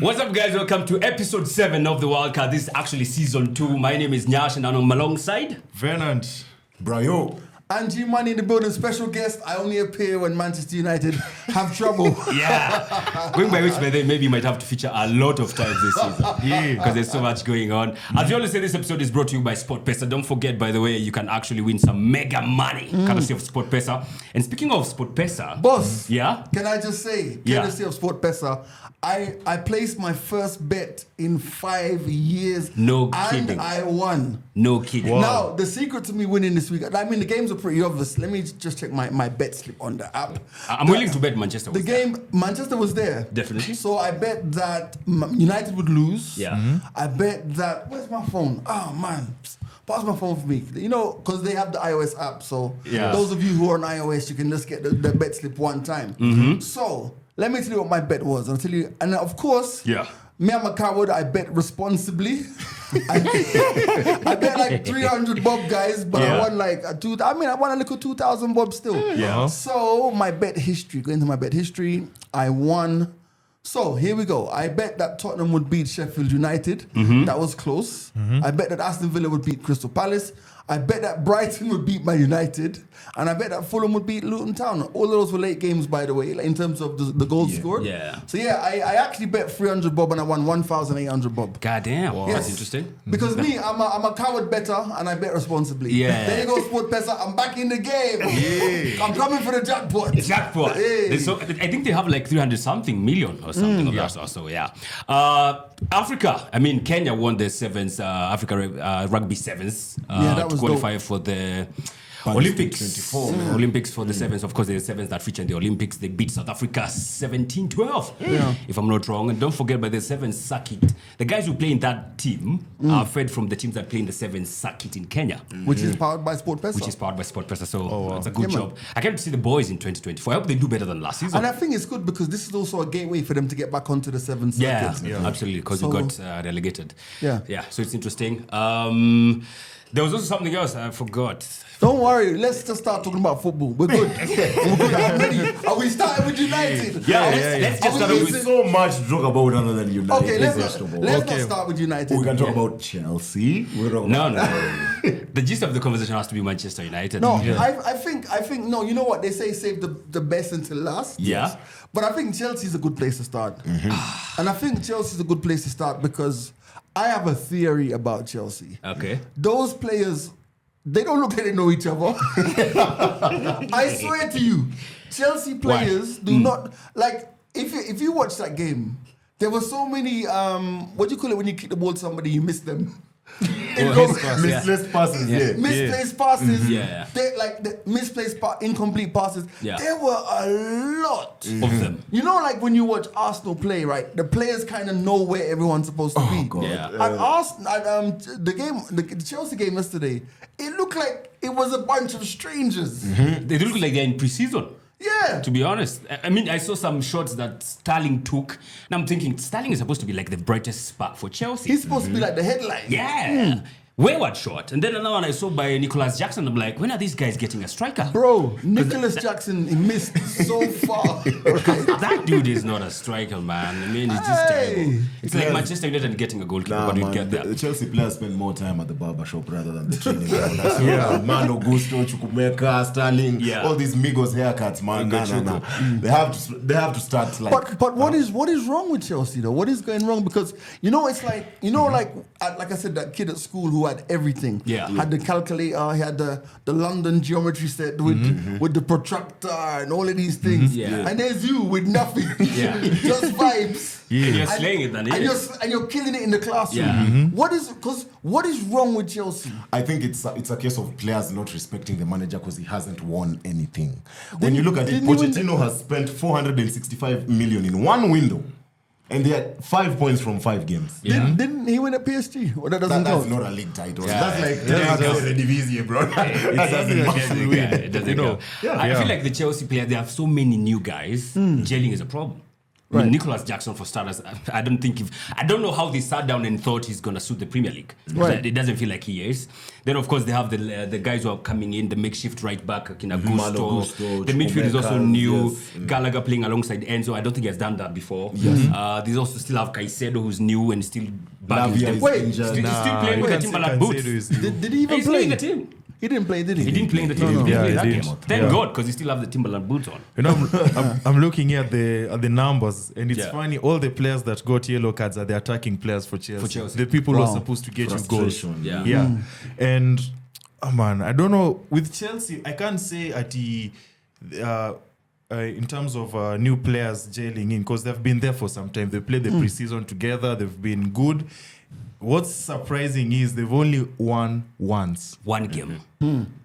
What's up, guys? Welcome to episode 7 of the World Cup. This is actually season 2. My name is Nyaassh, and I'm alongside Venant, Brayo. And G-Money in the building, special guest. I only appear when Manchester United have trouble. Yeah. Going by which, by then, maybe you might have to feature a lot of times this season. Yeah. Because there's so much going on. As you always say, this episode is brought to you by sportpesa. Don't forget, by the way, you can actually win some mega money courtesy of sportpesa. And speaking of sportpesa... Boss, yeah? Can I just say, courtesy of sportpesa, I placed my first bet in 5 years. No kidding. And I won. No kidding. Wow. Now, the secret to me winning this week, I mean, the games are pretty obvious. Let me just check my bet slip on the app. I'm willing to bet Manchester was there. Manchester was there. Definitely. So I bet that United would lose. Yeah. Mm-hmm. I bet that, where's my phone? Oh, man. Pass my phone for me. You know, because they have the iOS app. So those of you who are on iOS, you can just get the bet slip one time. Mm-hmm. So let me tell you what my bet was. I'll tell you. And of course, me and my coward, I bet responsibly. I bet like 300 bob, guys, but I won like I won a little 2,000 bob still. Yeah. So my bet history, going to my bet history, I won. So here we go. I bet that Tottenham would beat Sheffield United. Mm-hmm. That was close. Mm-hmm. I bet that Aston Villa would beat Crystal Palace. I bet that Brighton would beat Man United. And I bet that Fulham would beat Luton Town. All of those were late games, by the way, in terms of the goals scored. Yeah. So I actually bet 300 bob and I won 1,800 bob. God damn. Wow. Yes. That's interesting. Because me, I'm a coward better and I bet responsibly. Yeah. There you go, sportpesa. I'm back in the game. Yeah. I'm coming for the jackpot. Jackpot. Hey. So I think they have like 300-something million or something of that sort. So yeah. Africa. I mean, Kenya won the Sevens, Africa Rugby Sevens that was to qualify dope. for the Olympics. Olympics for the Sevens. Of course, the Sevens that feature in the Olympics. They beat South Africa 17-12, if I'm not wrong. And don't forget, by the Sevens circuit, the guys who play in that team are fed from the teams that play in the Sevens circuit in Kenya. Which is powered by sportpesa. So it's a good job. I can't see the boys in 2024. I hope they do better than last season. And I think it's good because this is also a gateway for them to get back onto the Sevens circuit. Yeah, absolutely, because we got relegated. Yeah. So it's interesting. There was also something else I forgot. Don't worry, let's just start talking about football. We're good. We're good. I'm ready. Are we starting with United? Let's just start with so much to talk about other than United. Okay, let's not start with United. We can talk about Chelsea. No. The gist of the conversation has to be Manchester United. No, I think no. You know what they say? Save the best until last. Yeah. Yes. But I think Chelsea's a good place to start, and I think Chelsea's a good place to start because I have a theory about Chelsea. Okay. Those players, they don't look like they know each other. I swear to you, Chelsea players do not like. If you watch that game, there were so many. What do you call it when you kick the ball to somebody, you miss them? Misplaced passes. Misplaced passes. Yeah. They, like the misplaced, incomplete passes. Yeah. There were a lot of them. You know, like when you watch Arsenal play, right? The players kind of know where everyone's supposed to be. God. Yeah. At Arsenal, the Chelsea game yesterday, it looked like it was a bunch of strangers. They look like they're in pre-season. Yeah. To be honest. I mean, I saw some shots that Sterling took. And I'm thinking, Sterling is supposed to be like the brightest spark for Chelsea. He's supposed to be like the headline. Yeah. Wayward shot. And then another one I saw by Nicholas Jackson. I'm like, when are these guys getting a striker? Bro, Nicholas Jackson, he missed so far. That dude is not a striker, man. I mean, it's just terrible. It's like Manchester United getting a goalkeeper, but we'd get there. The Chelsea players spend more time at the barber shop rather than the training ground. Man, Augusto, Chukwumeka, Sterling, all these Migos haircuts, man. No. They have to start like. But what is wrong with Chelsea though? What is going wrong? Because it's like like I said, that kid at school who had everything. Yeah. Had the calculator, he had the London geometry set with the protractor and all of these things. Yeah. And there's you with nothing. Yeah. Just vibes. Yeah. And you're slaying it, then. And you're killing it in the classroom. Yeah. What is wrong with Chelsea? I think it's a case of players not respecting the manager because he hasn't won anything. When you look at it, Pochettino has spent 465 million in one window. And they had 5 points from 5 games. Yeah. Didn't he win a PSG? Or that doesn't count? That's not a league title. Yeah. That's like the division, bro. It doesn't count. I feel like the Chelsea players, they have so many new guys. Gelling is a problem. I mean, Nicholas Jackson, for starters, I don't know how they sat down and thought he's going to suit the Premier League. Right. It doesn't feel like he is. Then, of course, they have the guys who are coming in, the makeshift right back, Gusto. The midfield is also new. Yes. Gallagher playing alongside Enzo. I don't think he has done that before. Yes. They also still have Caicedo, who's new and still back. Still playing with the Timberland boots. Did he even play? Playing the team. He didn't play, did he? He didn't play in the team. No. He didn't play that game. Thank God, because he still have the Timberland boots on. You know, I'm looking at the numbers, and it's funny. All the players that got yellow cards are the attacking players for Chelsea. The people who are supposed to get you goals. Yeah. And man, I don't know. With Chelsea, I can't say at the in terms of new players gelling in, because they've been there for some time. They played the pre-season together. They've been good. What's surprising is they've only won once. One game.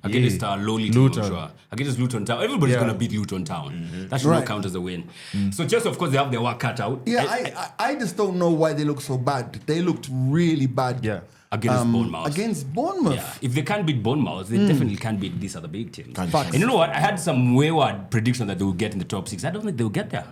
Against lowly team, Luton. Against Luton Town. Everybody's going to beat Luton Town. That should not count as a win. So just, of course, they have their work cut out. Yeah, I just don't know why they look so bad. They looked really bad. Yeah. Against Bournemouth. Yeah. If they can't beat Bournemouth, they definitely can't beat these other big teams. And you know what? I had some wayward prediction that they will get in the top 6. I don't think they will get there.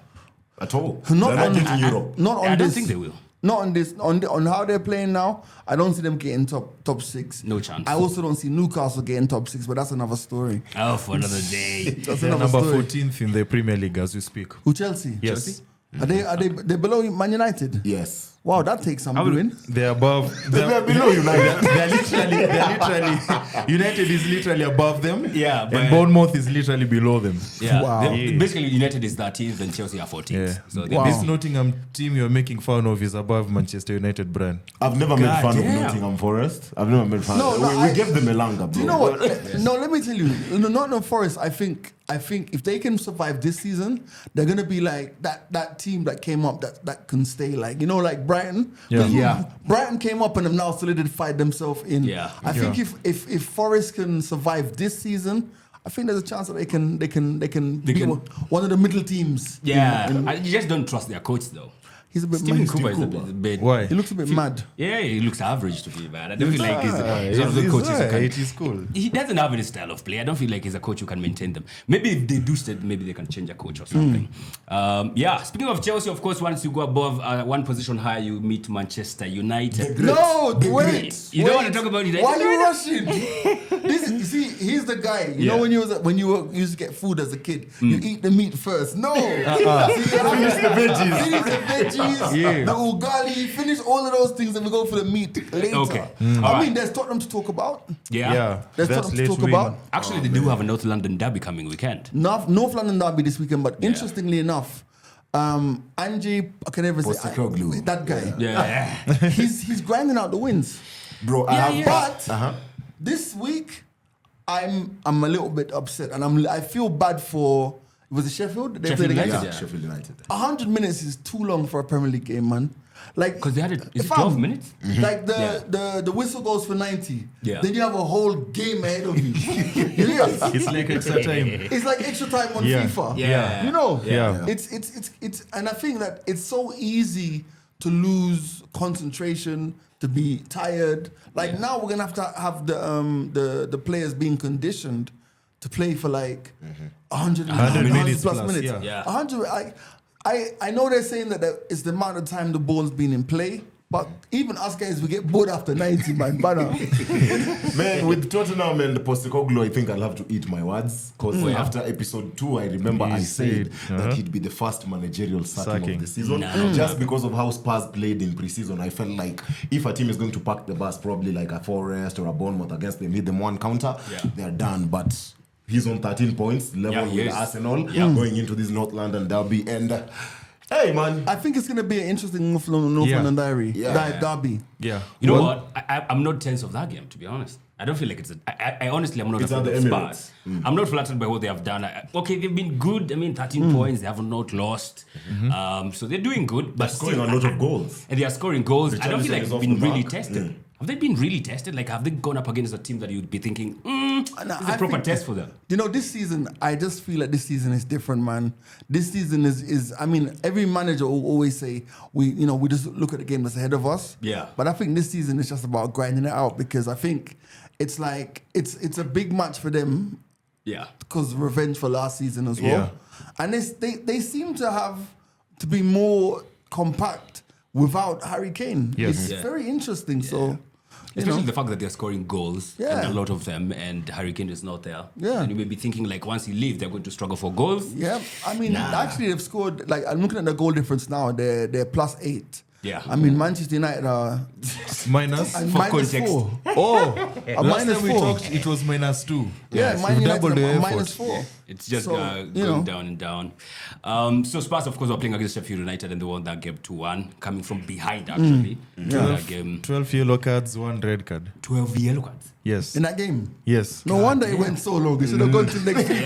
At all. Not They're on not getting Europe. I don't think they will. Not on this, on how they're playing now. I don't see them getting top 6. No chance. I also don't see Newcastle getting top 6, but that's another story. Oh, for another day. That's They're another number story. 14th in the Premier League as we speak. Who, Chelsea? Yes. Chelsea? Are they below Man United? Yes. Wow, that takes some doing. They're above. They're below United. They're literally. United is literally above them. Yeah, and Bournemouth is literally below them. Yeah. Wow. Basically, United is 13th and Chelsea are 14th. Yeah. So This Nottingham team you're making fun of is above Manchester United brand. I've never made fun of Nottingham Forest. I've never made fun of them. We gave them a langa, bro. Do you know what? No, let me tell you. Nottingham Forest, I think if they can survive this season, they're going to be like that team that came up that can stay like Brighton. Yeah. Brighton came up and have now solidified themselves in. Yeah. I think if Forest can survive this season, I think there's a chance that they can be one of the middle teams. Yeah. You just don't trust their coach though. He's a bit Steven mad. Cooper is a bit. Why? He looks a bit mad. Yeah, he looks average to be bad. I don't feel like he's one of the coaches who can. It is cool. He doesn't have any style of play. I don't feel like he's a coach who can maintain them. Maybe if they do stay, maybe they can change a coach or something. Speaking of Chelsea, of course, once you go above one position higher, you meet Manchester United. No, wait. You don't want to talk about it. Why are you rushing? You see, he's the guy. You know when you used to get food as a kid, you eat the meat first. No. Finish the veggies. Finish the veggies, the ugali, finish all of those things and we go for the meat later. Okay. I mean, there's Tottenham to talk about. Yeah. There's Tottenham to talk about. Actually, they do have a North London derby coming weekend. North London derby this weekend, but interestingly enough, Angie, I can never say that guy. Yeah. He's grinding out the wins. Bro, But this week, I'm a little bit upset and I feel bad for. Was it Sheffield? They played against? Yeah, Sheffield United. 100 minutes is too long for a Premier League game, man. Like, because they had it. It's 12 minutes. Like the whistle goes for 90. Yeah. Then you have a whole game ahead of you. It's like extra time. It's like extra time on FIFA. Yeah. You know. Yeah. It's and I think that it's so easy to lose concentration, to be tired. Like now we're gonna have the players being conditioned to play for like 100 minutes plus plus, minutes. yeah. 100. I know they're saying that it's the amount of time the ball's been in play, but even us guys, we get bored after 90, man. Man, with Tottenham and Postecoglou, I think I'll have to eat my words. Because after episode 2, I remember I said that he'd be the first managerial sacking of the season. Just because of how Spurs played in pre-season, I felt like if a team is going to park the bus, probably like a Forest or a Bournemouth against them, hit them one counter, they're done. But he's on 13 points, level with Arsenal, going into this North London derby. And hey, man, I think it's going to be an interesting North London derby. Yeah. You know what? I'm not tense of that game, to be honest. I don't feel like it's I honestly, I'm not It's a at fan the of Emirates. Spurs. I'm not flattered by what they have done. Okay, they've been good. I mean, 13 points. They have not lost. So they're doing good. But scoring still, a lot of goals. And they are scoring goals. I don't feel like Richarlison is they've off been the really back. tested. Have they been really tested? Like, have they gone up against a team that you'd be thinking, it's a proper test for them? You know, this season, I just feel like this season is different, man. This season is I mean, every manager will always say, we just look at the game that's ahead of us. Yeah. But I think this season is just about grinding it out because I think it's like, it's a big match for them. Yeah. Because revenge for last season as well. And they seem to have to be more compact without Harry Kane. Yes. It's very interesting. So, Especially the fact that they're scoring goals, Yeah. and a lot of them, and Harry Kane is not there. Yeah. And you may be thinking, like, once he leaves, they're going to struggle for goals. yeah, I mean, actually, they've scored. Like, I'm looking at the goal difference now. They're +8. Yeah. I mean, Manchester United are Minus. and For minus context. 4. Oh, A last minus time we 4. talked, it was -2. Yeah, Yes, Man you've United doubled the are effort. -4. It's just So, going down and down. So Spurs, of course, were playing against Sheffield United and they won that game 2-1, coming from behind, actually. That game. 12 yellow cards, 1 red card. 12 yellow cards. Yes. In that game. Yes. No wonder it went so long. They should have gone to next week.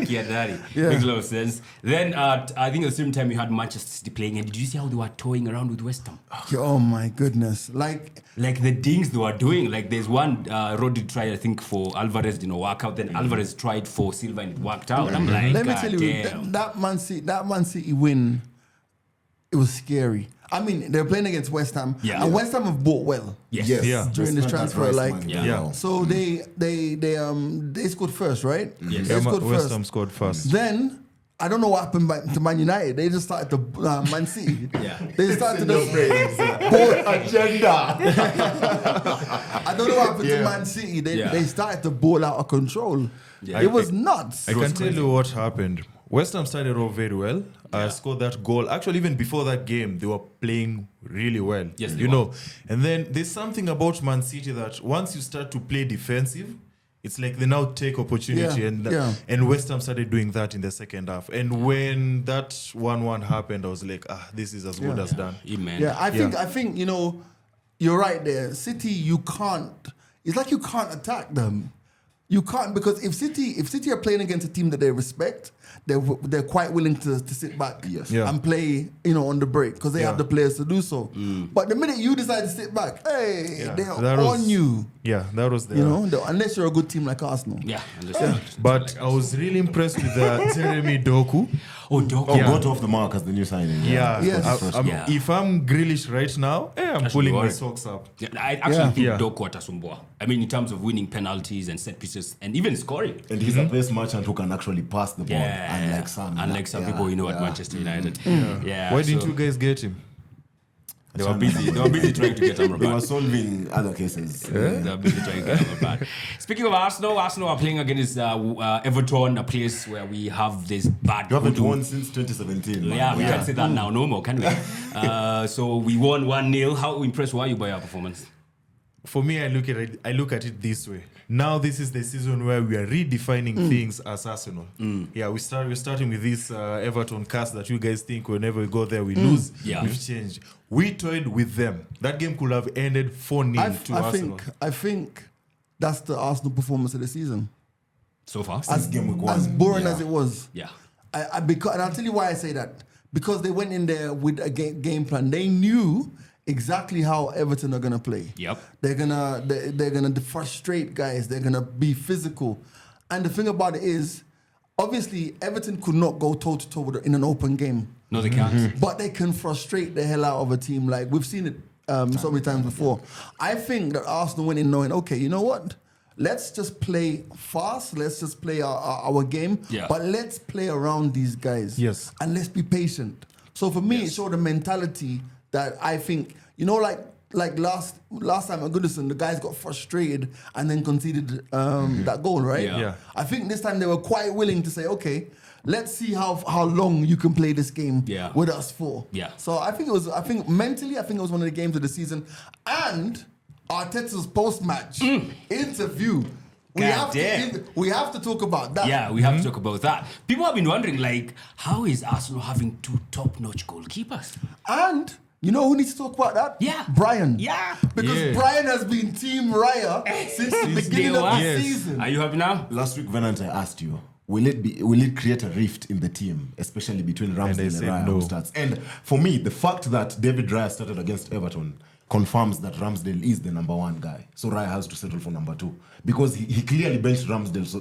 Yeah, Daddy. Yeah. Makes a lot of sense. Then I think at the same time you had Manchester City playing, and did you see how they were toying around with West Ham? Oh my goodness! Like The things they were doing. Like there's one Rodri tried, I think, for Alvarez, work out. Then Alvarez tried for Silva and it worked out. I'm like, let me God tell you, damn. that Man City win, it was scary. I mean, they're playing against West Ham, Yeah. and West Ham have bought well. Yes. Yeah. During They this spent that transfer, price like- money Yeah. well. So they scored first, right? Yes. They scored West first. Ham scored first. Then I don't know what happened to Man United. They just started to Man City. Yeah. They started to Agenda. I don't know what happened to Man City. They started to ball out of control. Yeah. It was nuts. I can tell you what happened. West Ham started off very well. Scored that goal. Actually, even before that game, they were playing really well. Yes, they you were. know. And then there's something about Man City that once you start to play defensive, it's like they now take opportunity, and West Ham started doing that in the second half. And when that 1-1 happened, I was like, this is as good as done. Amen. Yeah, I think you're right there. City, you can't. It's like you can't attack them. You can't, because if City are playing against a team that they respect, they're quite willing to sit back and play on the break because they have the players to do so. But the minute you decide to sit back, they are on you. Yeah, that was the Unless you're a good team like Arsenal. Yeah, understand. But I was really impressed with Jeremy Doku. Oh, Doku. Got off the mark as the new signing. Yeah. Yes. If I'm Grealish right now, I'm Actually pulling my worried. socks up. Yeah, I actually think Yeah. Doku atasumbua. I mean, in terms of winning penalties and set pieces and even scoring. And he's a best merchant who can actually pass the ball, unlike some. People at Manchester United. Yeah. Why didn't you guys get him? They were busy. They were busy trying to get They were Amrabat. solving other cases. They were busy trying to get Amrabat. Speaking of Arsenal are playing against Everton, a place where we have this bad. You haven't voodoo. won since 2017. man. Yeah, we can't say that now no more, can we? So we won 1-0. How impressed were you by our performance? For me, I look at it this way. Now this is the season where we are redefining things as Arsenal. Yeah, we're starting with this Everton cast that you guys think whenever we go there we lose. Yeah. We've changed. We toyed with them. That game could have ended 4-0 to Arsenal. I think that's the Arsenal performance of the season. So far? Since game week one. As boring as it was. Yeah. Because, and I'll tell you why I say that. Because they went in there with a game plan. They knew exactly how Everton are gonna play. Yep. They're gonna frustrate guys. They're gonna be physical. And the thing about it is, obviously, Everton could not go toe to toe in an open game. No, they can't. But they can frustrate the hell out of a team. Like we've seen it so many times before. I think that Arsenal went in knowing, okay, you know what? Let's just play fast. Let's just play our game. Yeah. But let's play around these guys. Yes. And let's be patient. So for me, it showed a mentality that I think, like last time at Goodison, the guys got frustrated and then conceded that goal, right? Yeah. I think this time they were quite willing to say, okay, let's see how long you can play this game with us for. Yeah. So I think mentally, it was one of the games of the season. And Arteta's post-match interview. We have to talk about that. Yeah, we have to talk about that. People have been wondering, how is Arsenal having 2 top-notch goalkeepers? And you know who needs to talk about that? Yeah. Brian. Yeah. Because Brian has been Team Raya since the beginning of the season. Are you happy now? Last week, Venant, I asked you, will it create a rift in the team, especially between Ramsdale and Raya who starts? And for me, the fact that David Raya started against Everton confirms that Ramsdale is the number 1 guy. So Raya has to settle for number 2. Because he clearly benched Ramsdale so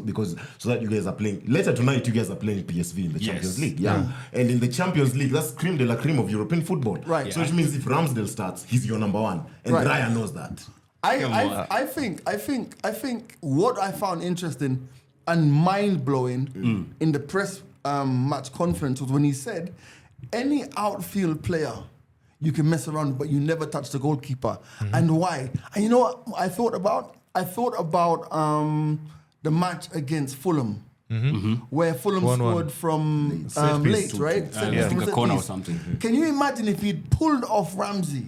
that you guys are playing. Later tonight, you guys are playing PSV in the Champions League. Yeah. And in the Champions League, that's creme de la creme of European football. Right. So it means if Ramsdale starts, he's your number 1. And Raya knows that. I think what I found interesting and mind-blowing in the press match conference was when he said any outfield player you can mess around, but you never touch the goalkeeper. And why? And you know what I thought about? I thought about the match against Fulham. Where Fulham 1-1. scored from late, right? I think a corner or something. Can you imagine if he'd pulled off Ramsey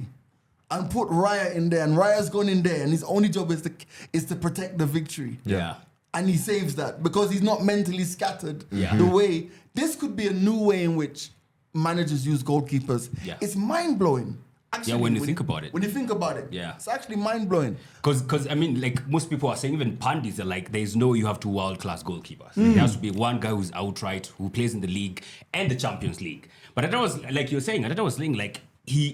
and put Raya in there, and Raya's gone in there, and his only job is to protect the victory. Yeah. And he saves that because he's not mentally scattered the way. This could be a new way in which managers use goalkeepers. Yeah. It's mind-blowing. Actually, when you think about it. When you think about it. Yeah. It's actually mind-blowing. Because I mean, like most people are saying, even Pandis are like, there's no, you have two world-class goalkeepers. There has to be one guy who's outright, who plays in the league and the Champions League. But I thought was, like you're saying, like,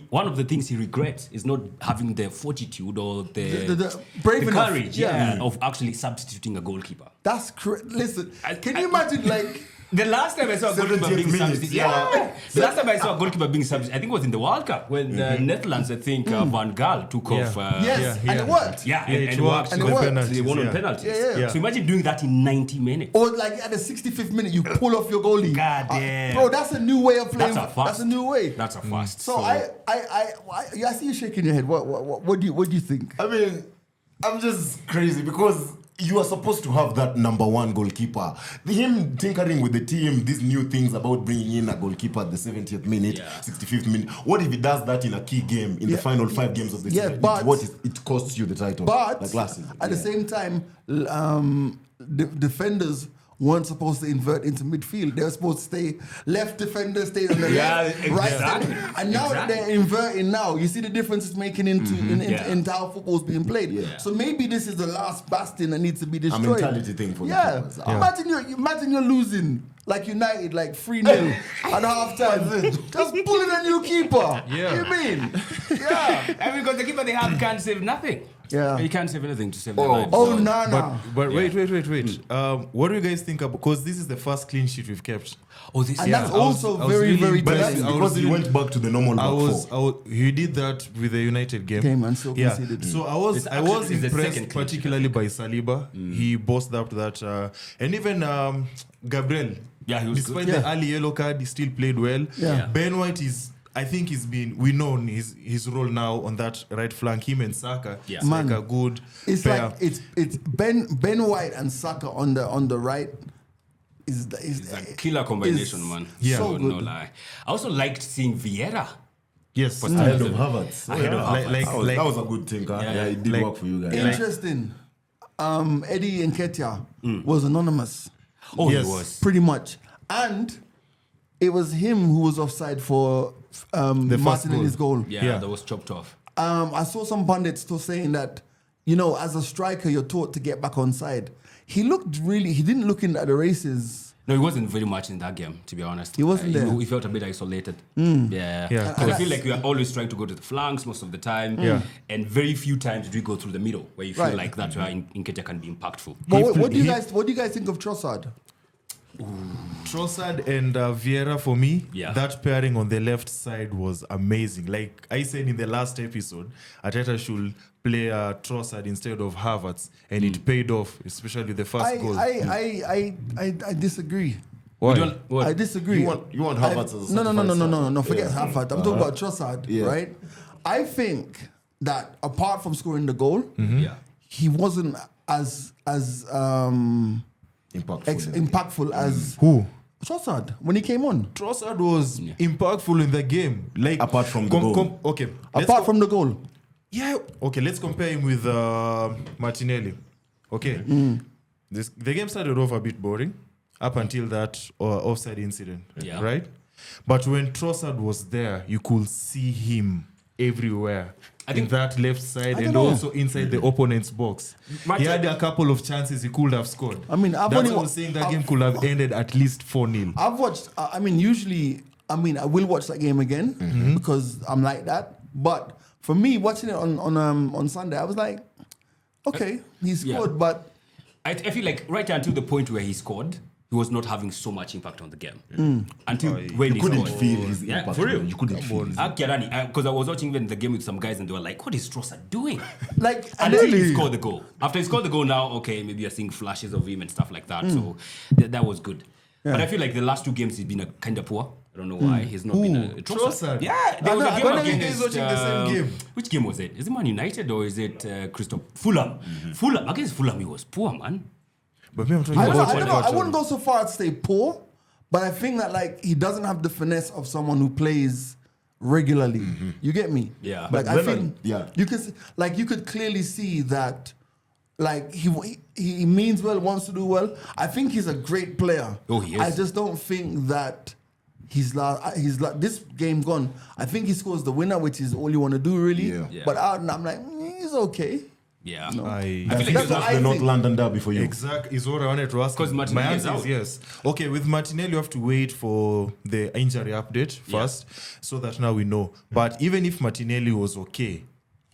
one of the things he regrets is not having the fortitude or the brave enough. courage of actually substituting a goalkeeper. That's listen, can you imagine like the last time I saw a goalkeeper being 70th minute, substituted, the last time I saw a goalkeeper being substituted, I think it was in the World Cup when the Netherlands, I think Van Gaal took off. yes, and it worked. Yeah, it and it worked. And it worked. They won on penalties. Yeah. So imagine doing that in 90 minutes. Or like at the 65th minute, you pull off your goalie. God damn. Bro, that's a new way of playing. That's a fast. That's a new way. That's a fast. So I see you shaking your head. What do you think? I mean, I'm just crazy because you are supposed to have that number one goalkeeper. Him tinkering with the team, these new things about bringing in a goalkeeper at the 70th minute, 65th minute. What if he does that in a key game in the final 5 games of the season? But it costs you the title. But like last season. at the same time, defenders weren't supposed to invert into midfield. They were supposed to stay left defender, stay on the left, right. And now that they're inverting now, you see the difference it's making into how football's being played. Yeah. So maybe this is the last bastion that needs to be destroyed. A mentality thing for the keepers. Imagine you're losing like United, like 3-0 at half time. Just pulling a new keeper. Yeah. You mean? And because the keeper they have can't save nothing. Yeah. He can't save anything to save their lives. Oh, no. But wait. What do you guys think about? Because this is the first clean sheet we've kept. Oh, this And that's also very, very But that's telling. because he went back to the normal back four. He did that with the United game. Came and so conceded. So I was It's the second impressed, clean particularly by Saliba. He bossed up that, and even Gabriel. Yeah, he was despite good. the early yellow card, he still played well. Yeah. Ben White we know his role now on that right flank. Him and Saka, Yeah. it's like a good It's pair. like it's Ben White and Saka on the right. It's a killer combination, man. Yeah. So No good. lie. I also liked seeing Vieira. Yes, Ahead of Havertz. Ahead of Havertz. That was a good thing. Yeah, it did work for you guys. Interesting. Eddie Nketiah was anonymous, Oh, Yes. he was. pretty much, and it was him who was offside for first Martinelli's goal. Yeah, that was chopped off. I saw some pundits still saying that, as a striker, you're taught to get back on side. He didn't look in at the races. No, he wasn't very much in that game, to be honest. He wasn't there. He felt a bit isolated. Yeah. Yeah. Because I feel like we are always trying to go to the flanks most of the time. Yeah. And very few times do we go through the middle, where you feel Right. like that's where Nketiah can be impactful. But what do you guys think of Trossard? Trossard and Vieira, for me, Yeah. that pairing on the left side was amazing. Like I said in the last episode, Arteta should play Trossard instead of Havertz, and it paid off, especially the first goal. I disagree. Why? I disagree. You want Havertz as a No. Forget Havertz. I'm talking about Trossard, Yeah. right? I think that apart from scoring the goal, Yeah. he wasn't as impactful as Who? Trossard when he came on. Trossard was impactful in the game. Like Apart from the goal. Okay. Apart from the goal, Yeah. Okay, let's compare him with Martinelli. Okay. The game started off a bit boring up until that offside incident. Yeah. Right? But when Trossard was there, you could see him everywhere. I think that left side and know. also inside the opponent's box. He had a couple of chances he could have scored. I mean, That's why I was saying that game could have ended at least 4-0. I've watched. I will watch that game again because I'm like that. But for me, watching it on Sunday, I was like, okay, he scored, but I feel like right until the point where he scored, he was not having so much impact on the game. Until when he couldn't scored. feel his Yeah, impact. for real. You couldn't feel his Because I was watching even the game with some guys and they were like, what is Trossard doing? like Until he scored the goal. After he scored the goal now, okay, maybe you're seeing flashes of him and stuff like that. So that was good. But I feel like the last 2 games he's been kind of poor. I don't know why. He's not been a Trossard? Yeah, there was a game when are you against, guys watching the same game? Which game was it? Is it Man United or is it Fulham? Fulham. Against Fulham, he was poor, man. But me, I'm talking I about wouldn't go so far as to say poor, but I think that like he doesn't have the finesse of someone who plays regularly. You get me? Yeah. Like But I Venant, think yeah. you could clearly see that like he means well, wants to do well. I think he's a great player. Oh, he is. I just don't think that he's this game gone. I think he scores the winner, which is all you want to do really. Yeah. But out and I'm like, he's okay. Yeah. I feel like That's it's what I the North think. London derby for you. Exactly, is what I wanted to ask. 'Cause you. Martinelli My is answer out. is yes. Okay, with Martinelli, you have to wait for the injury update first, so that now we know. But even if Martinelli was okay,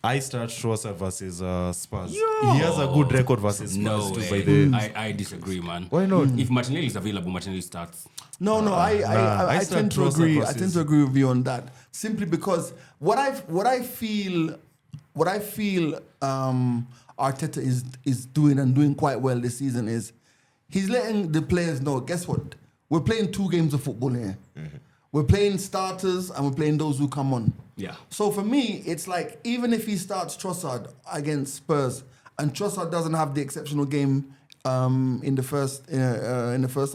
I start Trossard versus Spurs. He has a good record versus Spurs No too. way. By the I disagree, man. why not? If Martinelli is available, Martinelli starts. No, I I tend to stand agree. Trossard I tend to agree with you on that. Simply because what I feel Arteta is doing quite well this season is he's letting the players know. Guess what? We're playing 2 games of football here. We're playing starters and we're playing those who come on. Yeah. So for me, it's like even if he starts Trossard against Spurs and Trossard doesn't have the exceptional game in the first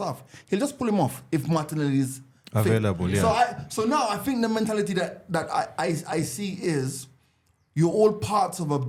half, he'll just pull him off if Martinelli is fit. Available, yeah. So now I think the mentality that I see is you're all parts of a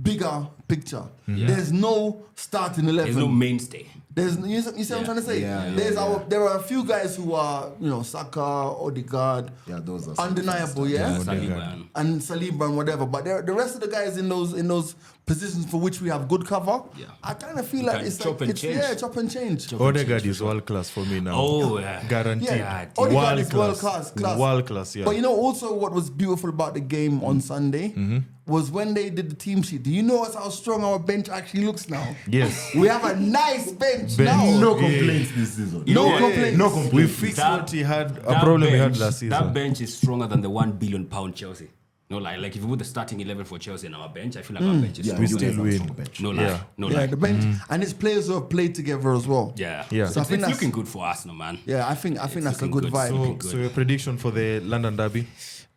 bigger picture. Yeah. There's no starting 11. There's no mainstay. You see what I'm trying to say? There are a few guys who are, Saka, Odegaard, Yeah, those are undeniable, yeah? Saliba. And Saliba and whatever. But the rest of the guys in those positions for which we have good cover, Yeah. I kind of feel You like can it's chop like and change. chop and change. Odegaard is world class for me now. Oh, yeah. Guaranteed. Yeah, Odegaard is world class. World class, yeah. But also what was beautiful about the game on Sunday was when they did the team sheet. Do you notice how strong our bench actually looks now? Yes. We have a nice bench Bench. now. No complaints this season. No complaints. No complaints. We fixed what he had, a problem he had last season. That bench is stronger than the £1 billion Chelsea. No lie, like if you put the starting 11 for Chelsea on our bench, I feel like our bench is Yeah, stronger. you guys still have a win. strong bench. No lie, Yeah. no Yeah, lie. the bench. And it's players who have played together as well. Yeah, Yeah. So I It's think that's- looking good for Arsenal, man. Yeah, I think that's a looking good good. vibe. So your prediction for the London derby?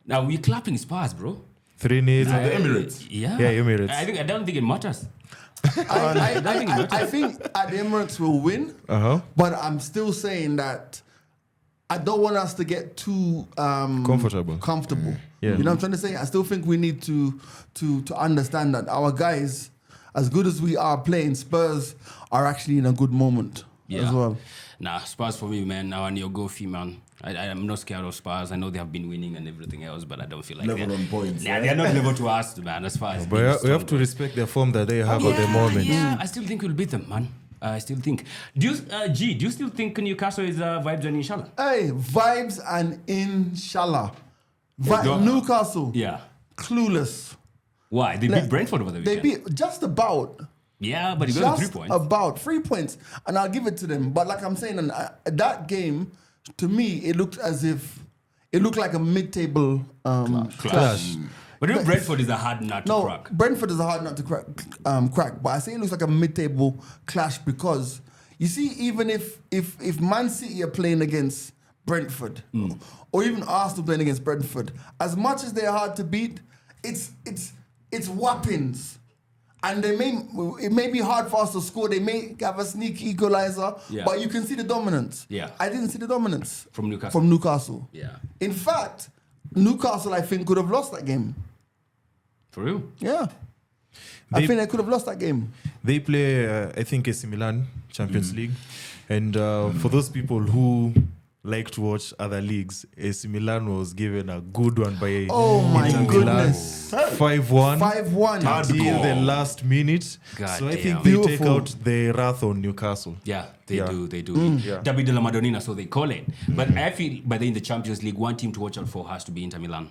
Now we're clapping Spurs, bro. 3-0. The Emirates. Yeah, Yeah, Emirates. I don't think it matters. I think at the Emirates will win, but I'm still saying that I don't want us to get too Comfortable. Yeah. You know what I'm trying to say? I still think we need to understand that our guys, as good as we are playing, Spurs are actually in a good moment as well. Nah, Spurs for me, man. Now I need to go fee, man. I'm not scared of Spurs. I know they have been winning and everything else, but I don't feel like Level on points. Yeah, they're not level to us, man. As far as But we have to respect the form that they have at the moment. Yeah, I still think we'll beat them, man. I still think. Do you still think Newcastle is vibes and inshallah? Hey, vibes and inshallah. don't- Newcastle, Yeah. clueless. Why? They beat Brentford over the They weekend. beat just about. Yeah, but you got 3 Just points. about 3 points, and I'll give it to them. But like I'm saying, that game, to me, it looked like a mid-table clash. But even Brentford is a hard nut to No, crack. Brentford is a hard nut to crack. But I say it looks like a mid-table clash because you see, even if Man City are playing against Brentford, or even Arsenal playing against Brentford, as much as they're hard to beat, it's weapons. And it may be hard for us to score. They may have a sneaky equalizer, but you can see the dominance. Yeah. I didn't see the dominance From Newcastle. From Newcastle. Yeah. In fact, Newcastle, I think, could have lost that game. For real? Yeah. I think they could have lost that game. They play, I think, AC Milan Champions League. And for those people who like to watch other leagues, AC Milan was given a good one by Oh my Inter Milan. goodness. 5-1. 5-1. Till the last minute. God so I damn. think they take Beautiful. out the wrath on Newcastle. Yeah, they Yeah. do. They do. Yeah. Derby de la Madonnina, so they call it. But I feel by then in the Champions League, one team to watch out for has to be Inter Milan.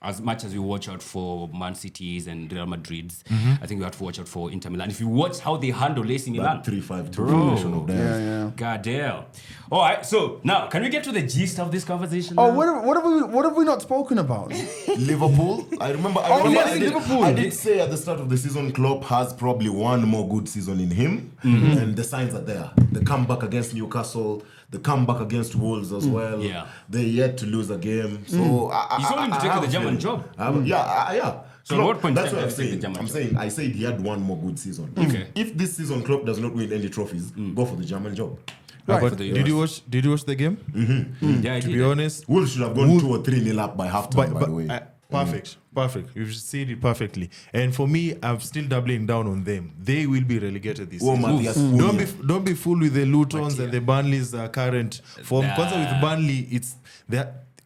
As much as we watch out for Man Cities and Real Madrids, I think we have to watch out for Inter Milan. If you watch how they handle AC Milan, That 3-5 Bro. formation of theirs. Yeah. goddamn. All right, so now can we get to the gist of this conversation? Oh, now? what have we not spoken about? Liverpool. I remember Liverpool. I did say at the start of the season, Klopp has probably one more good season in him, and the signs are there. The comeback against Newcastle, the comeback against Wolves as well. Yeah. They're yet to lose a game. So He's only to take the German job. Yeah. So Klopp, at what point that's did what he take the German I'm job? saying. I said he had one more good season. Okay. If this season Klopp does not win any trophies, go for the German job. Right. But did you watch the game? Yeah, I To did. be honest, Wolves should have gone 2 or 3 nil up by halftime, by the way. Perfect. You've said it perfectly. And for me, I'm still doubling down on them. They will be relegated this season. Matthias Don't be fooled with the Lutons and the Burnley's current form. Kwanzaa with Burnley, it's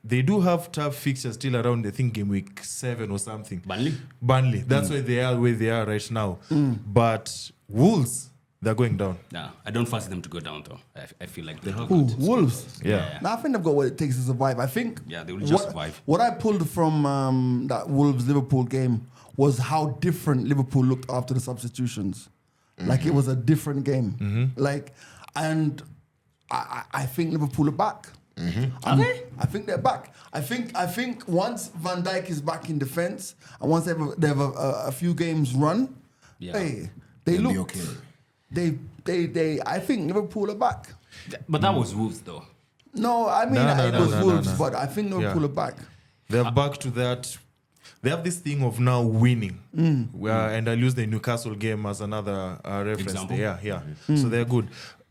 they do have tough fixtures still around. I think game week 7 or something. Burnley. That's why they are where they are right now. But Wolves, they're going down. Nah, I don't fancy them to go down though. I feel like they're Who? Wolves. Yeah. Now, I think they've got what it takes to survive. I think. Yeah, they will just survive. What I pulled from that Wolves Liverpool game was how different Liverpool looked after the substitutions. Like it was a different game. Like, and I think Liverpool are back. Okay. I think they're back. I think once Van Dijk is back in defense and once they have a few games run, hey, they They'll look be okay. They I think Liverpool are back. But that was Wolves though. No, I mean it was Wolves, but I think Liverpool are back. They're back to that. They have this thing of now winning. And I use the Newcastle game as another reference. Example. Yeah. So they're good.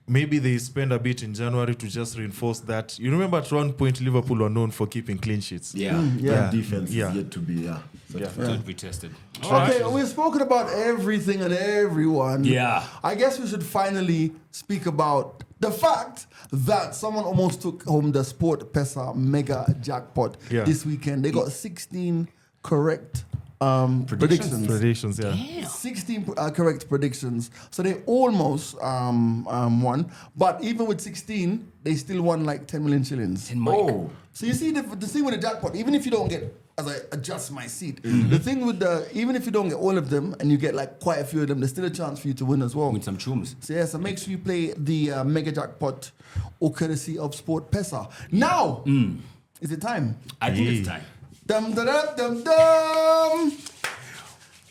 Maybe they spend a bit in January to just reinforce that. You remember at one point Liverpool were known for keeping clean sheets. Defense is yet to be To be tested. Okay, we've spoken about everything and everyone. Yeah. I guess we should finally speak about the fact that someone almost took home the sportpesa mega jackpot this weekend. They got 16 correct predictions. 16 correct predictions. So they almost won. But even with 16, they still won like 10 million shillings. Oh. So you see the thing with the jackpot, even if you don't get, as I adjust my seat, the thing with even if you don't get all of them and you get like quite a few of them, there's still a chance for you to win as well. With some chums. So make sure you play the mega jackpot or courtesy of sportpesa. Now, is it time? I think it's time. Dum dum dum dum dum.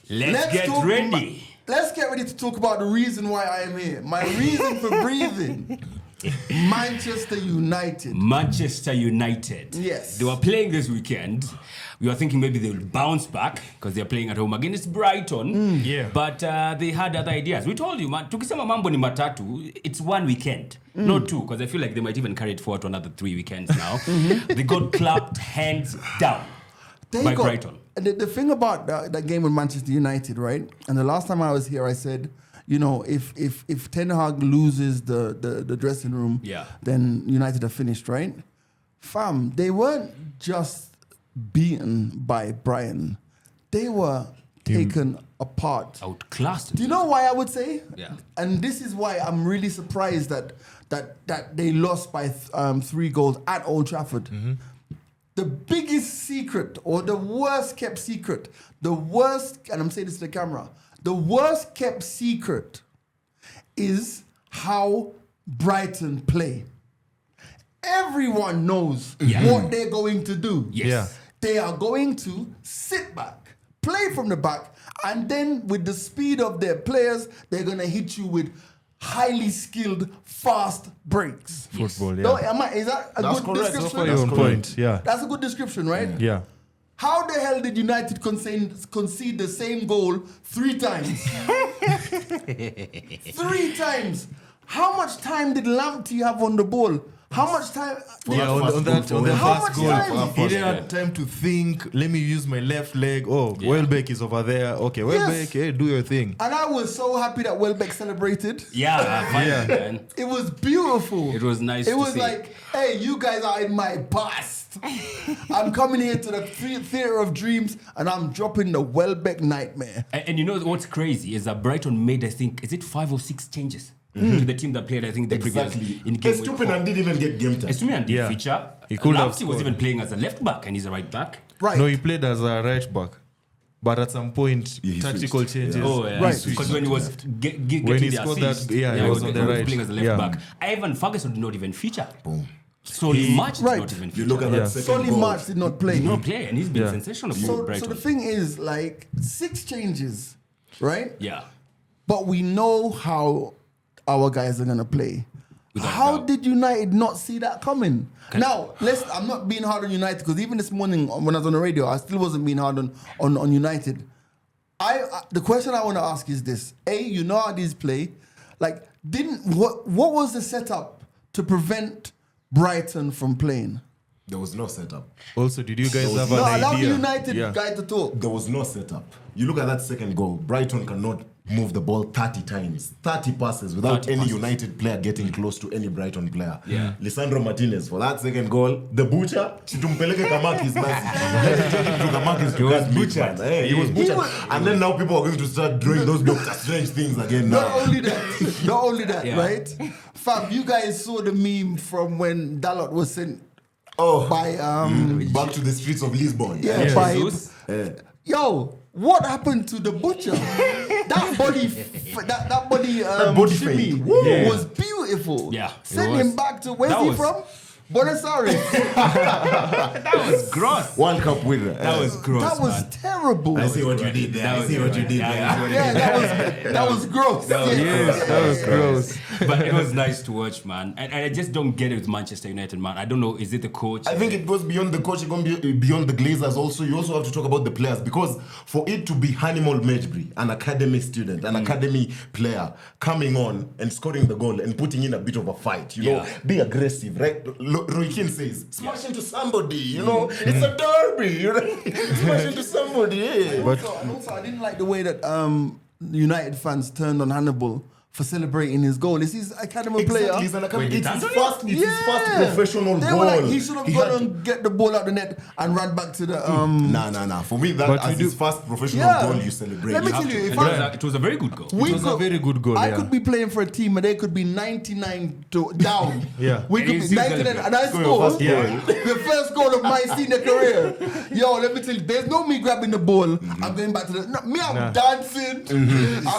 Let's get ready. Let's get ready to talk about the reason why I am here. My reason for breathing. Manchester United. Yes. They were playing this weekend. We were thinking maybe they will bounce back because they're playing at home against Brighton. But they had other ideas. We told you, man, tukisema mambo ni matatu, it's one weekend, not 2, because I feel like they might even carry it forward to another 3 weekends now. They got clapped hands down by Brighton. The thing about that game with Manchester United, right? And the last time I was here, I said, you know, if Ten Hag loses the dressing room, then United are finished, right? Fam, they weren't just beaten by Brighton. They were taken apart. Outclassed. Do you know why I would say? Yeah. And this is why I'm really surprised that they lost by 3 goals at Old Trafford. The biggest secret, or the worst kept secret, and I'm saying this to the camera, the worst kept secret is how Brighton play. Everyone knows what they're going to do. Yes. They are going to sit back, play from the back, and then with the speed of their players, they're going to hit you with highly skilled, fast breaks. Football, Is that a good description? So far you're on point, That's a good description, right? Yeah. How the hell did United concede the same goal 3 times? 3 times. How much time did Lamptey have on the ball? How much time? On the How first much time? goal, he didn't have time to think. Let me use my left leg. Welbeck is over there. Okay, Welbeck, hey, do your thing. And I was so happy that Welbeck celebrated. Man. It was beautiful. It was nice. It was like, hey, you guys are in my past. I'm coming here to the theater of dreams, and I'm dropping the Welbeck nightmare. And you know what's crazy is that Brighton made, I think, is it 5 or 6 changes to the team that played, I think, the previous in game week. Estupiñán didn't even get game time. Estupiñán didn't feature. He could have Lamptey was even playing as a left back, and he's a right back. Right. No, he played as a right back. but at some point, he tactical switched. changes. Oh, yeah. Right. Because when he was getting When he the scored assist, that, he was on the right. playing as a left Yeah. back. Ivan Ferguson did not even feature. Boom. Solly March did Right. not even You feature. look at that second Solly goal. March did not play. Did not play, and he's been Yeah. sensational for So Brighton. the thing is, like, 6 changes, right? Yeah. But we know how our guys are gonna play. Without How doubt. did United not see that coming? Now, I'm not being hard on United because even this morning when I was on the radio, I still wasn't being hard on United. The question I want to ask is this: A, you know how these play. Like, what was the setup to prevent Brighton from playing? There was no setup. Also, did you guys have No, an allow the idea? United Yeah. guy to talk. There was no setup. You look at that second goal. Brighton cannot move the ball 30 times, 30 passes without 30 any passes. United player getting close to any Brighton player. Yeah. Lisandro Martinez for that second goal. The butcher, Chitumpeleke Kamakis Kamakis He was butchered. Hey, he was butchered. And then now people are going to start drawing those Doctor Strange things again now. Not only that, Yeah. right? Fab, you guys saw the meme from when Dalot was sent by Back to the streets of Lisbon. yeah, by Jesus. yo. What happened to the butcher? that body, that body, body shimmy feint. Woo. Yeah. was beautiful. Yeah, it Send was. him back to where's That he was- from? Buenos Aires. That was gross. World Cup winner. That was gross. That was man. terrible. I see what you did there. That I was see what you gross. did Yeah, there. Yeah, that was gross. That was Yeah. That was gross. But it was nice to watch, man. And I just don't get it with Manchester United, man. I don't know. Is it the coach? I think it goes beyond the coach, it goes beyond the Glazers also. You also have to talk about the players because for it to be Hannibal Mejbri, an academy student, an academy player, coming on and scoring the goal and putting in a bit of a fight, you know, Yeah. be aggressive, right? Roy Keane says, smash into somebody, you know, it's a derby, you know, smash into somebody. Yeah. But Also, I didn't like the way that United fans turned on Hannibal for celebrating his goal. Is his academy player? Exactly, he's an academy. Wait, It's he his done first, it's his first professional They goal. were like, he should have gone had- and get the ball out the net and run back to the Nah. For me, that But as we his do- first professional Yeah. goal, you celebrate. Let me You have tell to. you, if And it was a very good goal. we It was a very good goal, I yeah. could be playing for a team and they could be 99 down. Yeah. We And could you be still 99 celebrate. and I Score your scored first the first goal of my senior career. Yo, let me tell you, there's no me grabbing the ball. I'm going back to the. No, me, I'm dancing. I'm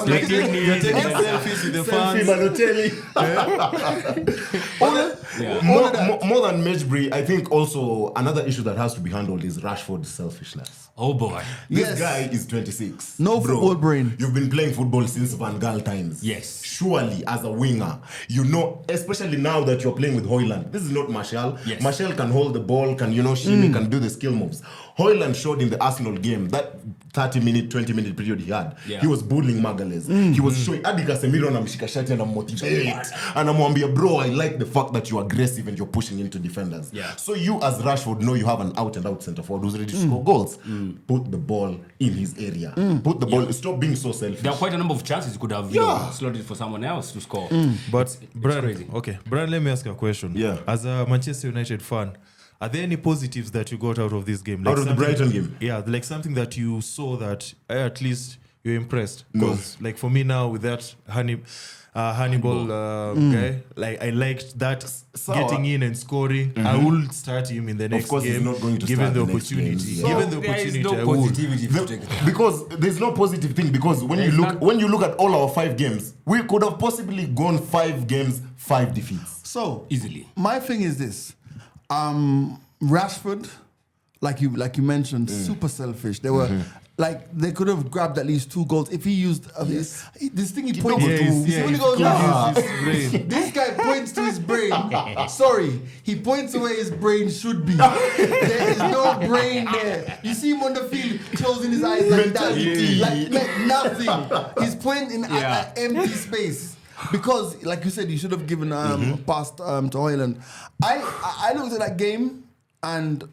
You're looking at- taking selfies with the Selfie fans. Balotelli. all of- Yeah. all of that. More than Mejbri, I think also another issue that has to be handled is Rashford's selfishness. Oh boy. This Yes. guy is 26. No football brain. You've been playing football since Van Gaal times. Yes. Surely, as a winger, you know, especially now that you're playing with Højlund, this is not Martial. Yes. Martial can hold the ball, can, shimmy, can do the skill moves. Højlund showed in the Arsenal game, that 30-minute, 20-minute period he had, Yeah. he was bullying Magalhaes. He was showing, Adi Casemiro anamshika shati anamotivate. Anamwambia, bro, I like the fact that you're aggressive and you're pushing into defenders. Yeah. So you as Rashford know you have an out-and-out centre forward who's ready to score goals. Put the ball in his area. Put the ball, stop being so selfish. There are quite a number of chances you could have slotted for someone else to score. But Brad, crazy. okay, Brad, let me ask you a question. Yeah. As a Manchester United fan, are there any positives that you got out of this game? Out of the something- Brighton game? Yeah, like something that you saw that at least you're impressed. No. Because, like for me now with that Hannibal guy, like I liked that So, getting in and scoring. I will start him in the next course he's game. not going to given start the the next opportunity. games, yeah. Given the There is opportunity, no I would. positivity if you take it. Because there's no positive thing. Because when There's you not- when you look at all our 5 games, we could have possibly gone 5 games, 5 defeats. So Easily. my thing is this: Rashford, like you mentioned, super selfish. They were like they could have grabbed at least 2 goals if he used this thing. He points Yeah, to. he's- See yeah, when he he goes, closes his brain. this guy points to his brain. Sorry, he points to where his brain should be. There is no brain there. You see him on the field closing his eyes like Mentality. that, like nothing. He's pointing at Yeah. an empty space. Because, like you said, you should have given pass to Højlund. I looked at that game, and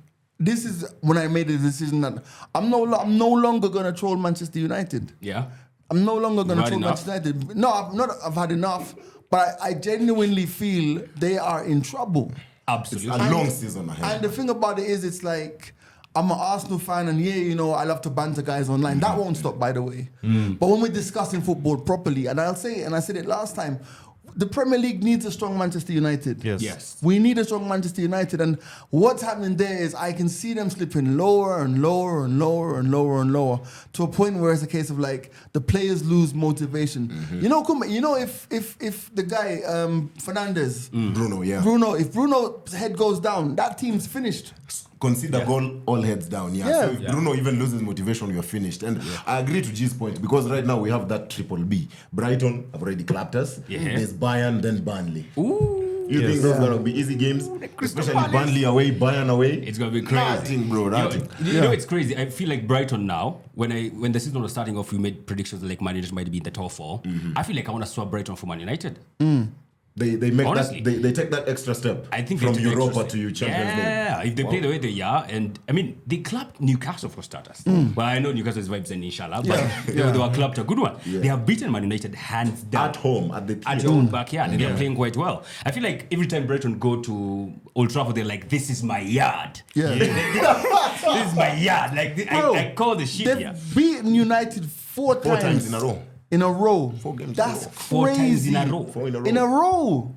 this is when I made the decision that I'm no longer going to troll Manchester United. Yeah. I'm no longer going to Had troll enough? Manchester United. No, I've had enough. But I genuinely feel they are in trouble. Absolutely. A long season ahead. And the thing about it is, it's like, I'm an Arsenal fan, and I love to banter guys online. That won't stop, by the way. But when we're discussing football properly, and I said it last time, the Premier League needs a strong Manchester United. Yes. We need a strong Manchester United, and what's happening there is I can see them slipping lower and lower and lower and lower and lower to a point where it's a case of like the players lose motivation. You know, if the guy Fernandes, Bruno, if Bruno's head goes down, that team's finished. Consider all heads down. So if Bruno even loses motivation, you're finished. And I agree to G's point because right now we have that triple B. Brighton have already clapped us. There's Bayern, then Burnley. You think those are going to be easy games? Especially Burnley away, Bayern away. It's going to be crazy. Nothing, bro. Nothing. You know, it's crazy. I feel like Brighton now, when the season was starting off, we made predictions like Man United might be in the top 4. I feel like I want to swap Brighton for Man United. They make honestly, that they take that extra step. I think from Europa to Champions League. Yeah, if they play the way they are, and I mean they clapped Newcastle for starters. Well, I know Newcastle's vibes and inshallah, but they were clapped a good one. They have beaten Man United hands down at home at your own backyard. They are playing quite well. I feel like every time Brighton go to Old Trafford, they're like, "This is my yard." This is my yard. Like I call the shit. They've beaten United four times in a row. In a row. 4 games. That's in a row. 4 times in a row. 4 in a row. In a row.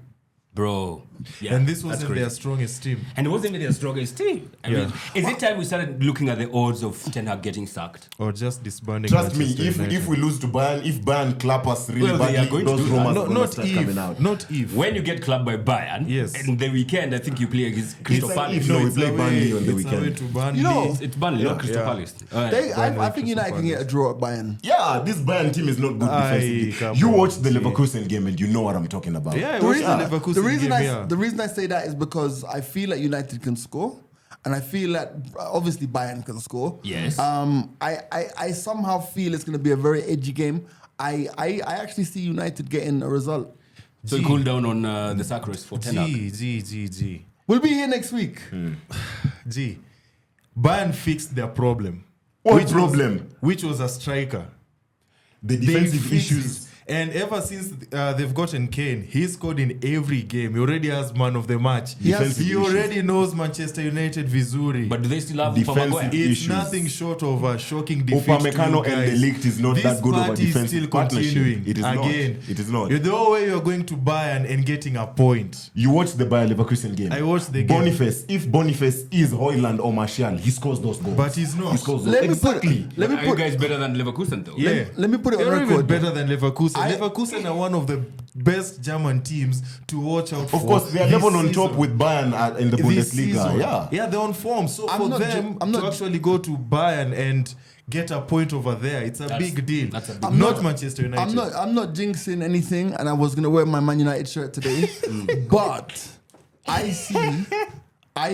Bro. Yeah, and this wasn't their strongest team. And it wasn't their strongest team. I mean, is it time we started looking at the odds of Ten Hag getting sacked? Or just disbanding? Trust me, if we lose to Bayern, if Bayern clap us really badly, those rumors are going to start coming out. Not if. When you get clapped by Bayern, and the weekend, I think you play against Crystal Palace. No, we play Burnley on the weekend. You know, it's Burnley, not Crystal Palace. I think United can get a draw at Bayern. Yeah, this Bayern team is not good defensively. You watch the Leverkusen game and you know what I'm talking about. Yeah, the reason I say that is because I feel like United can score, and I feel that obviously Bayern can score. Yes. I somehow feel it's going to be a very edgy game. I actually see United getting a result. So you cool down on the sacrifice for Ten Hag. We'll be here next week. Bayern fixed their problem. What problem? Which was a striker. The defensive issues. And ever since they've gotten Kane, he scored in every game. He already has man of the match. He already knows Manchester United vizuri. But do they still have defensive issues? It's nothing short of a shocking defeat. Upamecano and the Ligt is not that good of a defensive partnership. It is again. Not. It is not. The whole way you're going to Bayern and getting a point. You watch the Bayer Leverkusen game. I watched the game. If Boniface is Højlund or Martial, he scores those goals. But he's not. He scores those. Are you guys better than Leverkusen though? Yeah. Let me put it on record. Even better than Leverkusen. Leverkusen are one of the best German teams to watch out for. Of course, they are level on top with Bayern in the Bundesliga. Yeah, they're on form. So for them to actually go to Bayern and get a point over there, it's a big deal. That's a big not Manchester United. I'm not jinxing anything, and I was going to wear my Man United shirt today. But I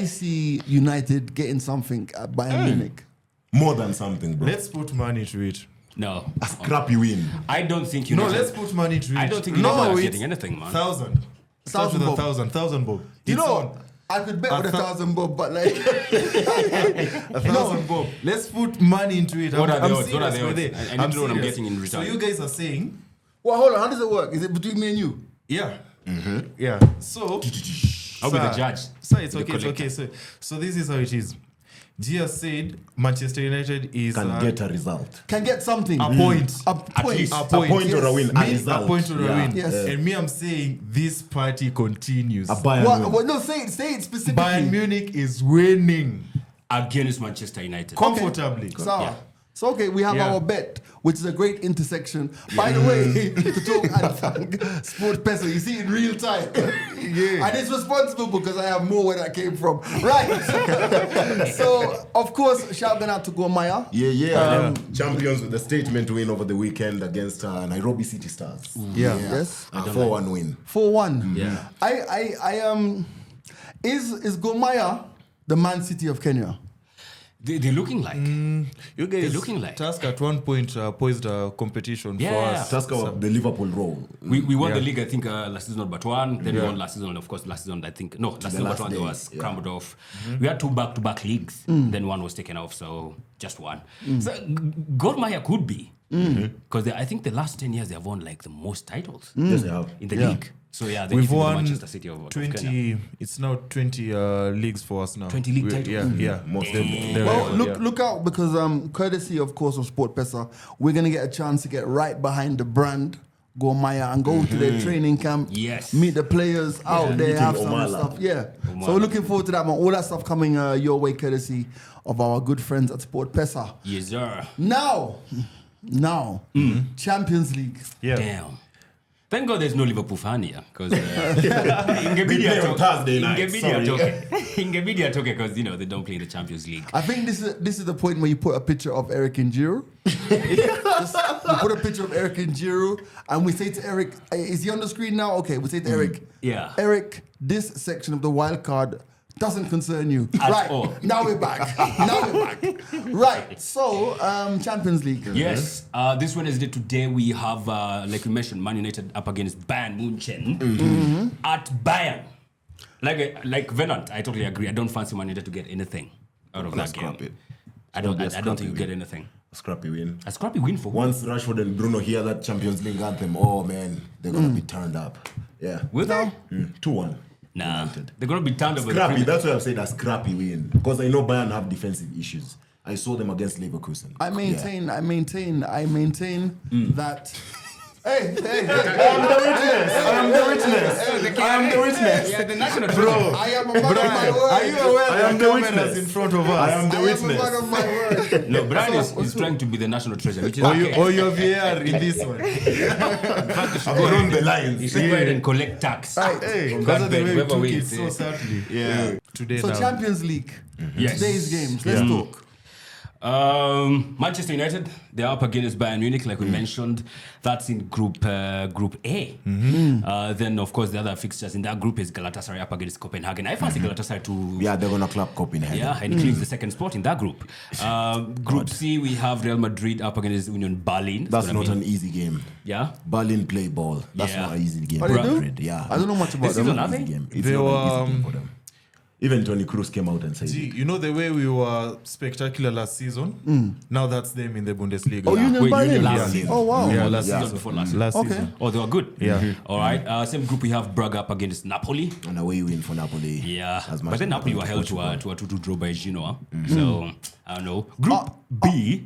see United getting something at Bayern Munich. More than something, bro. Let's put money to it. No. A scrappy win. I don't think United... No, let's put money to it. I don't think United are getting anything, man. 1,000. Start with 1,000 bob. I could bet with 1,000 bob, but like... 1,000 bob. Let's put money into it. What are the odds? I need to know what I'm getting in return. So you guys are saying... Well, hold on. How does it work? Is it between me and you? Yeah. Yeah. So... I'll be the judge. So it's okay. So this is how it is. Gia said Manchester United can get a result. Can get something. A point. A point or a win. A point or a win. Yes. And me, I'm saying this party continues. A Bayern win. No, say it specifically. Bayern Munich is winning. Against Manchester United. Comfortably. Okay. So, we have our bet, which is a great intersection. By the way, to talk and thank sportpesa, you see in real time. And it's responsible because I have more where that came from. Right. So, of course, shout out to Gormaya. Yeah. Champions with a statement win over the weekend against Nairobi City Stars. Yes. 4-1 win. 4-1. Yeah. Is Gormaya the Man City of Kenya? They're looking like. You guys looking like. Tusk at one point posed a competition for us. Tusk of the Liverpool role. We won the league, I think, last season but one. Then we won last season, of course, last season, I think. No, last season but one, they was crumbled off. We had 2 back-to-back leagues. Then one was taken off, so just one. So Gor Mahia could be. Because I think the last 10 years, they have won like the most titles. Yes, they have. In the league. So yeah, we've won the Manchester City of 20. Kenya. It's now 20 leagues for us now. 20 league titles. Yeah. Most well, look out because courtesy, of course, of sportpesa, we're gonna get a chance to get right behind the brand go Maya and go to their training camp. Yes. Meet the players out there, have some Omala. stuff. Yeah. So we're looking forward to that, man. All that stuff coming your way, courtesy of our good friends at SportPesa. Yes, sir. Now, Champions League. Yeah. Damn. Thank God there's no Liverpool fan here, because They play on Thursday night, Ingebidia toke because they don't play in the Champions League. I think this is the point where you put a picture of Eric Njiru. You put a picture of Eric Njiru, and we say to Eric, is he on the screen now? Okay, we say to Eric, Yeah. Eric, this section of the wild card doesn't concern you. At Right, all. now we're back. Right, so Champions League. Yes, this Wednesday today we have, like we mentioned, Man United up against Bayern Munchen at Bayern. Like Venant, I totally agree. I don't fancy Man United to get anything out of that Scrap game. it. I don't It's gonna be a think you scrappy get win. anything. Scrappy win. A scrappy win for who? Once Rashford and Bruno hear that Champions League anthem, oh man, they're gonna be turned up. Yeah. Will they? 2-1. Nah, United. they're gonna be turned over. Scrappy. That's why I've said a scrappy win, because I know Bayern have defensive issues. I saw them against Leverkusen. I maintain that. Hey. I'm the witness. Yeah, the national Bro, I am a man of my word. Are you aware I am the the cameras witness. in front of us? I am the I am a man witness. of my word. No, Brian is trying to be the national treasure, which is Or okay. your VR in this one. I've run the You lines. should go ahead and collect tax. Hey, From because that of the bet, way we whoever took it wins, so sadly. Yeah. Today So now. Champions League. Yes. Today's games. Let's talk. Manchester United, they're up against Bayern Munich, like we mentioned. That's in Group A. Then, of course, the other fixtures in that group is Galatasaray up against Copenhagen. I fancy Galatasaray to... Yeah, they're gonna clap Copenhagen. Yeah, and cleans the second spot in that group. Group C, we have Real Madrid up against Union Berlin. That's not an easy game. Yeah? Berlin play ball. That's Yeah. not an easy game. Oh, they do? Madrid, yeah. I don't know much about This is them. nothing? Easy game. It's They not an were, easy game for them. Even Toni Kroos came out and said Gee, it. you know the way we were spectacular last season? Now that's them in the Bundesliga. Oh, Union Wait, Berlin. Union last Berlin. season. Oh, wow. Yeah, last Yeah. season. Before last season. Last Okay. season. Oh, they were good. Yeah. All right. Same group, we have Braga up against Napoli. And away win for Napoli. Yeah. As much But then as Napoli were held to Portugal. a 2-2 draw by Genoa. So, I don't know. Group B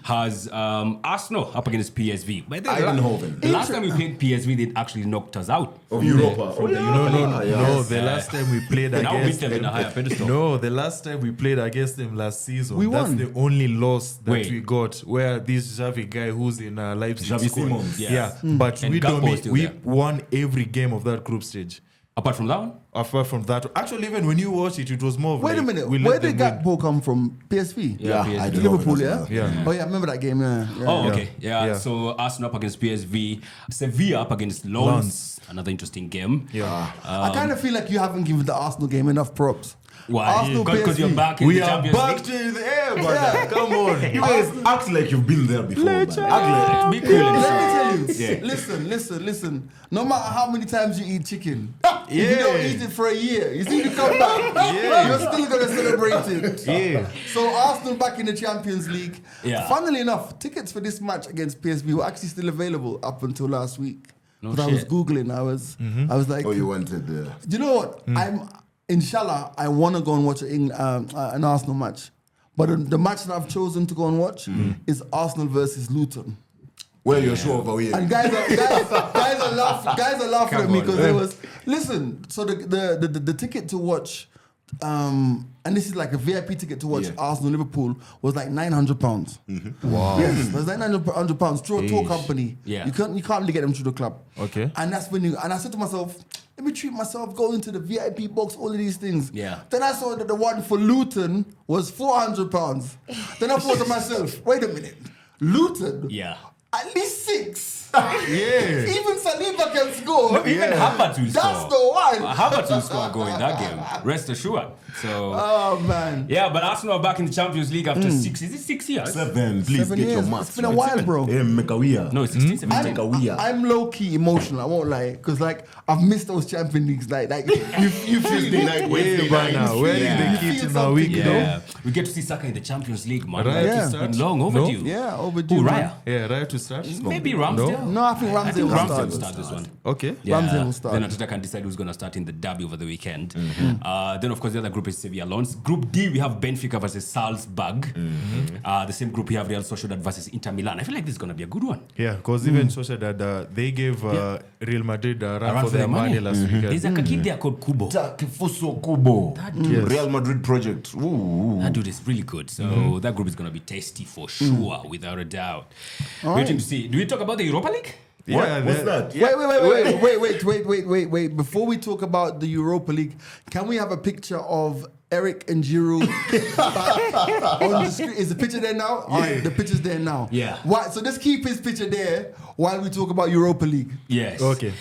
has Arsenal up against PSV. But then Eindhoven. the last time we played PSV, they actually knocked us out. Of Europa. From the Europa No, League. Yeah. no. The last time we played They now beat against them in a higher pedestal. No, the last time we played against them last season, We that's won. the only loss that Wait. we got. Where this Xavi guy who's in Leipzig Xavi scored. Simons. Yeah. But And we Gakpo is still we there. won every game of that group stage. Apart from that one? Apart from that, actually, even when you watch it, it was more of Wait like, a minute. we Where let did them win. Gakpo come from? PSV? Yeah, PSV. I don't Liverpool, know. yeah? Yeah. Oh, yeah, I remember that game, yeah. Oh, Yeah. okay. Yeah. Yeah. So Arsenal up against PSV. Sevilla up against Lens. Lens. Another interesting game. Yeah. I kind of feel like you haven't given the Arsenal game enough props. Why? Arsenal, Because you're PSV. back in We the are Champions back League. to the air, brother. Come on. You guys act like you've been there before. Man. Act like, Be cool and Let show. me tell you, Yeah. listen. No matter how many times you eat chicken, if you don't eat it for a year, you still come back. You're still gonna celebrate it. Yeah. So Arsenal back in the Champions League. Yeah. Funnily enough, tickets for this match against PSV were actually still available up until last week. No Because I was shit. googling, I was like, oh, you wanted you know what? Inshallah, I want to go and watch an Arsenal match. But the match that I've chosen to go and watch is Arsenal versus Luton. well, you're sure of away. And guys are laughing at me because it was listen. So the ticket to watch, and this is like a VIP ticket to watch Arsenal Liverpool was like £900. Wow. Yes, it was like £900 through a tour company. Yeah. you can't really get them through the club. Okay. And that's when I said to myself, let me treat myself, go into the VIP box, all of these things. Yeah. Then I saw that the one for Luton was £400. Then I thought to myself, wait a minute, Luton. Yeah. At least 6. Yeah. Even Saliba can score. No, even Havertz will That's score. the one. Havertz will score a goal in that game. Rest assured. So, Oh, man. yeah, but Arsenal are back in the Champions League after 6. Is it 6 years? 7, please 7 get your years. maths. It's been a while, bro. Hey, Mekawia. No, 16, 17. Mekawia. I'm low-key emotional, I won't lie. Because, like, I've missed those Champions Leagues. Like you feel Tuesday night, Wednesday by night. now. Where is Yeah. the kids Feel in our week, something, you know? Yeah, we get to see Saka in the Champions League, man. Right Yeah. to It's start? been long overdue. Yeah, overdue. Who, man. Raya? Yeah, right to start. Maybe Ramsdale. No, I think Ramsey will Ramsey start. will start this one. Okay. Ramsey will start. Then Arteta can decide who's going to start in the derby over the weekend. Then, of course, the other group is Sevilla Lons. Group D, we have Benfica versus Salzburg. The same group, we have Real Sociedad versus Inter Milan. I feel like this is going to be a good one. Yeah, because even Sociedad, they gave Real Madrid a run for their money last weekend. There's a kid there called Kubo. Takifuso Kubo. Real Madrid project. That dude is really good. So that group is going to be tasty for sure, without a doubt. Waiting to see. Do we talk about the Europa League? Yeah, What's that? Wait. Before we talk about the Europa League, can we have a picture of Eric and Giroud on the screen? Is the picture there now? All right, the picture's there now. Yeah. Why? So let's keep his picture there while we talk about Europa League. Yes. Okay.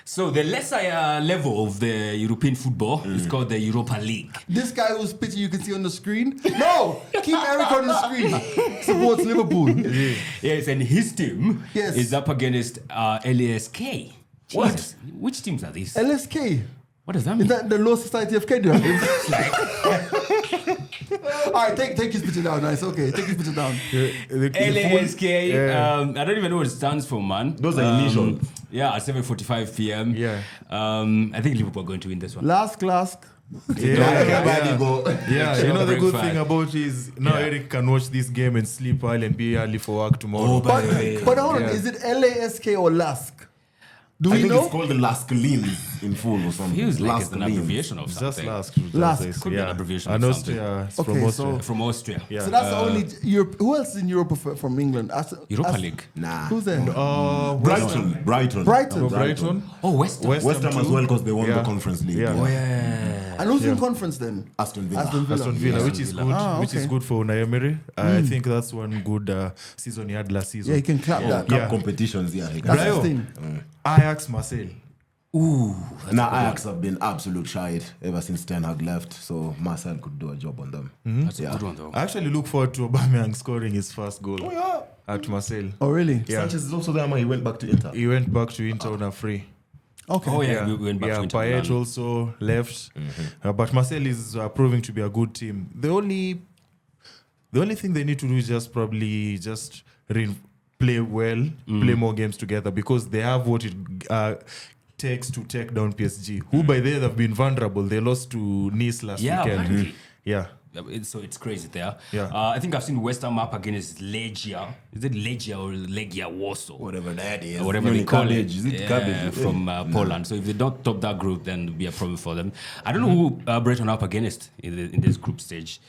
So the lesser level of the European football is called the Europa League. This guy whose picture you can see on the screen. No, keep Eric on the screen. Supports Liverpool. Yes, and his team Yes. is up against LASK. What? Jesus. Which teams are these? LSK. What does that Is mean? that the Law Society of Kenya? All right, take his picture down. Nice, okay. Take his picture down. LASK. I don't even know what it stands for, man. Those are initials. Yeah, at 7:45 p.m. Yeah. I think Liverpool are going to win this one. Last class. Everybody go. Yeah, you know the good Break thing five. about is now Eric can watch this game and sleep early and be early for work tomorrow. by the way. But hold on, Yeah. is it LASK or LASK? Do I we think know? it's called the Laskalins in full or something. Feels like it's an Laskalins. abbreviation of Just something. last. Could be an abbreviation And of something. Austria, it's Okay, from so- Austria. From Austria. Yeah. So that's the only Europe. Who else in Europe from England? Europa League. Nah. Who's there? Brighton. Brighton. Brighton. Oh, West Ham. West Ham as well because they won Yeah. the Conference League. Yeah. Oh, yeah. And who's in conference then? Aston Villa. Aston Villa. Aston Villa, which is good, which is okay. good for Unai Emery. I think that's one good season he had last season. Yeah, you can clap that. Cup Yeah. competitions, yeah. he can- That's Brayo. his thing. Ajax Marseille. Now Ajax have been absolute shite ever since Ten Hag left, so Marcel could do a job on them. That's a good one, though. I actually look forward to Aubameyang scoring his first goal at Marseille. Oh, really? Yeah. Sanchez is also there, man. He went back to Inter. He went back to Inter on a free. Okay. Oh, yeah, we went back to Inter Payet Milan. also left. But Marseille is proving to be a good team. The only thing they need to do is just probably play well, play more games together, because they have what it takes to take down PSG, who by the way have been vulnerable. They lost to Nice last Yeah, weekend. apparently. Yeah. So it's crazy there. Yeah. I think I've seen West Ham up against Legia. Is it Legia or Legia Warsaw? Whatever that is. Or whatever they call it. Is it Yeah, cabbage? from Poland. So if they don't top that group, then it'll be a problem for them. I don't know who Brighton up against in this group stage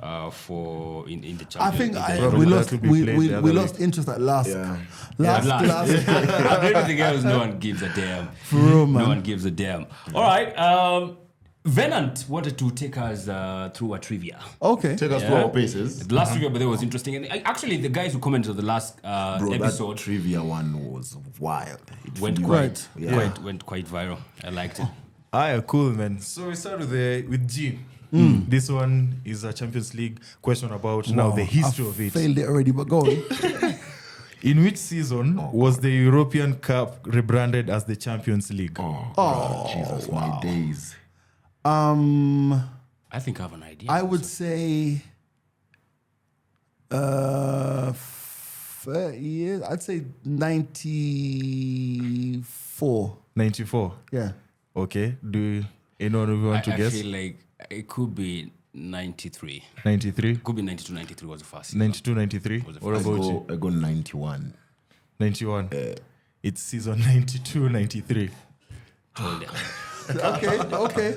in the Champions. I think Probably we that lost will be played the other lost interest at last. Yeah. At Last. Everything else, no one gives a damn. real, man. No one gives a damn. All right. Venant wanted to take us through a trivia. Okay. Take us through our paces. The last trivia, but it was interesting. And actually, the guys who commented on the last Bro, episode that trivia one was wild. It went flew. quite, Yeah. went quite viral. I liked it. Cool, man. So we start with G. This one is a Champions League question about now the history of it. Failed it already, but go on. In which season was the European Cup rebranded as the Champions League? Jesus, my days. I think I have an idea. I would say 30 years. I'd say 94. 94. Yeah. Okay. Do anyone of you want to I guess? feel like it could be 93. 93, Could be 92, 93 was the first. 92, 93. Was the What first about you? I go 91. 91. It's season 92, 93. Told ya. Okay.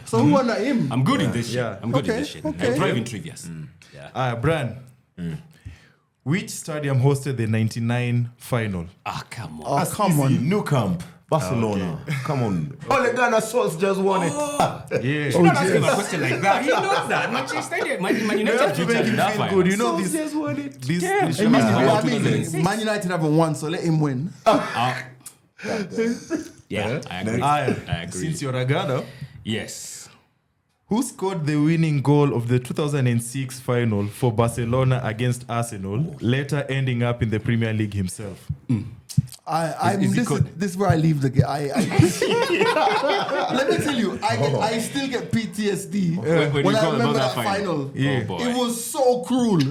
So who won that? Him? I'm good in this shit. Yeah. I'm good in Okay, this shit. okay. I thrive in trivias. Yeah. Bran. Which stadium hosted the 99 final? Come on. Oh, That's come easy. on. Nou Camp, Barcelona. Come on. Ole Gunnar Solskjaer just won it. Yeah. You're not asking a question like that. He knows that. Manchester Man You United have to make featured in him that feel final. good. You know this. Solskjaer won it. This Damn. show I mean, is about I mean, 2006. Man United haven't won, so let him win. Yeah, I agree. I agree. Since you're a Ghana, Yes. who scored the winning goal of the 2006 final for Barcelona against Arsenal, later ending up in the Premier League himself? This is where I leave the game. Let me tell you, I still get PTSD When when you I call remember about that final. Yeah. Oh boy. It was so cruel.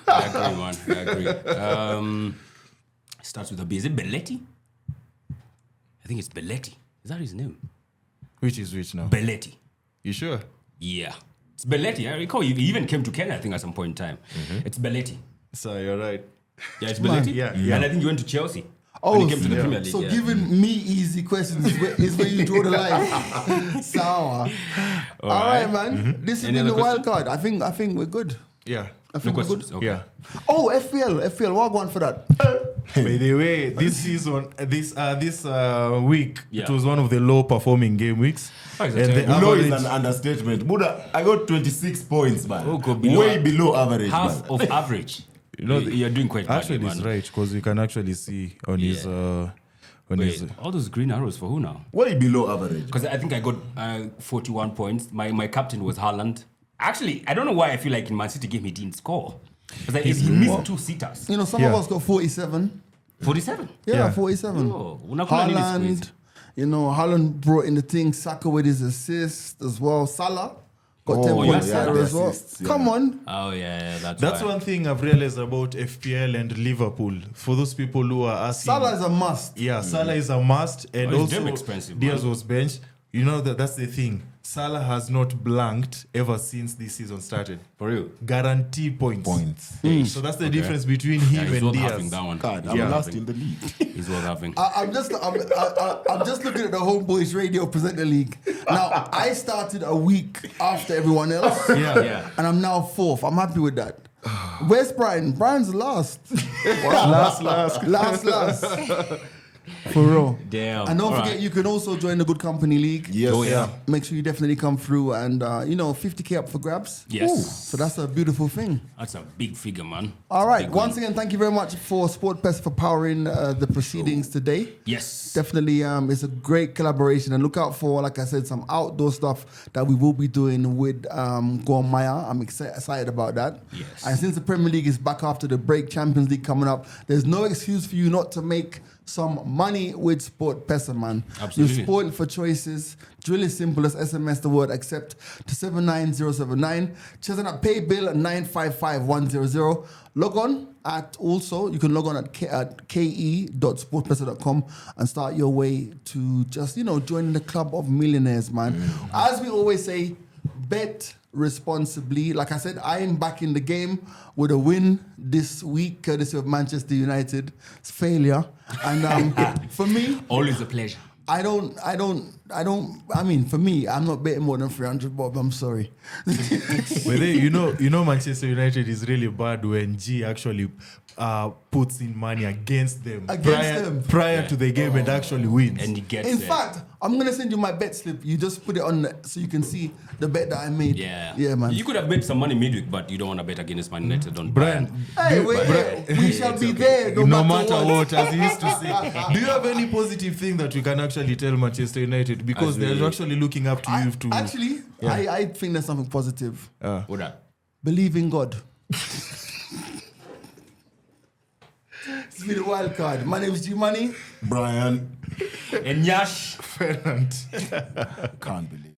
I agree, man. I agree. Starts with a B. Is it Belletti? I think it's Belletti. Is that his name? Which is which now? Belletti. You sure? Yeah. It's Belletti. I recall he even came to Kenya, I think, at some point in time. It's Belletti. So you're right. Yeah, it's Belletti. Yeah. And I think he went to Chelsea. Oh, when he came to the Premier League. so yeah. giving me easy questions is where you draw the line. Sour. All right, man. This has Any been the other wild card. I think we're good. Yeah. I think No we're good. questions. Okay. Yeah. Oh, FPL. What going for that? By the way, this season, this week, Yeah. it was one of the low performing game weeks. Oh, is And that the terrible? Low is average- an understatement. Buddha, I got 26 points, man. Oh, go below Way below average, Half man. of average. You know, You're doing quite badly, actually, man. it's right because you can actually see on his on Wait, his. all those green arrows for who now? Way below average. Because I think I got 41 points. My captain was Haaland. Actually, I don't know why I feel like in Man City game he didn't score. Because he missed 2 sitters. You know, some of Yeah. us got 47. 47. Yeah, 47. Oh, unakula nini siku hizi? Haaland, you know, Haaland brought in the thing. Saka with his assist as well. Salah got 10 Oh, points yeah, there the as well. assists, yeah. Come on. Oh, yeah, That's why. one thing I've realized about FPL and Liverpool. For those people who are asking, Salah is a must. yeah, Salah is a must, and Oh, it's damn also expensive, Diaz man. was benched. You know that's the thing. Salah has not blanked ever since this season started. For real. Guarantee points. So that's the difference between Yeah, him he's and worth having Diaz. that one. God, He's I'm worth last having. in the league. He's worth having. I'm just looking at the Homeboys Radio Presenter League. Now, I started a week after everyone else. Yeah. And I'm now 4th. I'm happy with that. Where's Brian? Brian's last. Last. For real. Damn. And don't All forget, right. you can also join the Good Company League. Yes. Oh, yeah. Make sure you definitely come through and, 50K up for grabs. Yes. So that's a beautiful thing. That's a big figure, man. All That's a right. big Once one. again, thank you very much for SportPesa for powering the proceedings today. Yes. Definitely, it's a great collaboration, and look out for, like I said, some outdoor stuff that we will be doing with Gormaya. I'm excited about that. Yes. And since the Premier League is back after the break, Champions League coming up, there's no excuse for you not to make some money with SportPesa, man. Absolutely. You're spoiled for choices. It's really simple. Just SMS the word accept to 79079. Choose a pay bill at 955100. Log on at also, you can log on at ke.sportpesa.com and start your way to just, join the club of millionaires, man. As we always say, bet responsibly. Like I said, I am back in the game with a win this week, courtesy of Manchester United. It's failure. And for me, Always a pleasure. for me, I'm not betting more than 300 bob. I'm sorry. But then, you know, Manchester United is really bad when G actually puts in money against them prior to the game and actually wins. And he gets In there. fact, I'm going to send you my bet slip. You just put it on so you can see the bet that I made. Yeah. Yeah, man. You could have bet some money midweek, but you don't want to bet against Man United on Brian, Hey, we shall be there no matter what, as he used to say. Do you have any positive thing that we can actually tell Manchester United? Because As they're we- actually looking up to you to... Actually, I think there's something positive. What that? Believe in God. It's been a wild card. My name is G Money. Brian, And Nyaassh. Venant. can't believe.